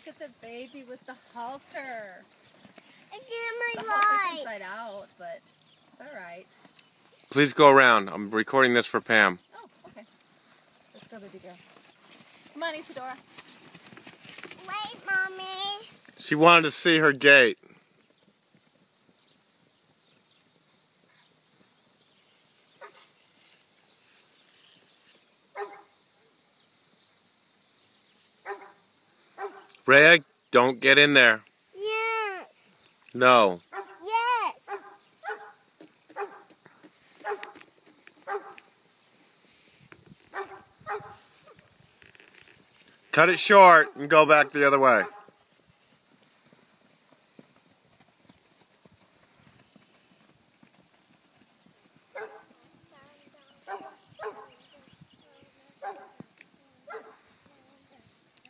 Look at the baby with the halter. I get The my halter's light. inside out, but it's all right. Please go around. I'm recording this for Pam. Oh, okay. Let's go, baby girl. Come on, Isadora. Wait, Mommy. She wanted to see her gate. Rhea, don't get in there. Yes. No. Yes. Cut it short and go back the other way.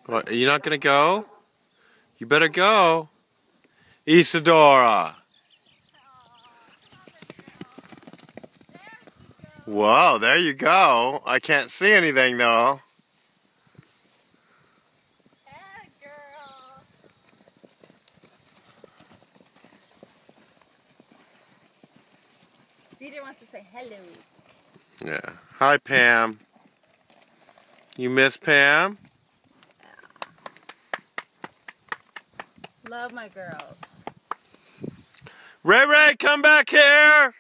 What, are you not going to go? You better go. Isadora. Whoa, there you go. I can't see anything though. Yeah, girl. Dieter wants to say hello. Yeah. Hi, Pam. You miss Pam? Love my girls. Ray, come back here!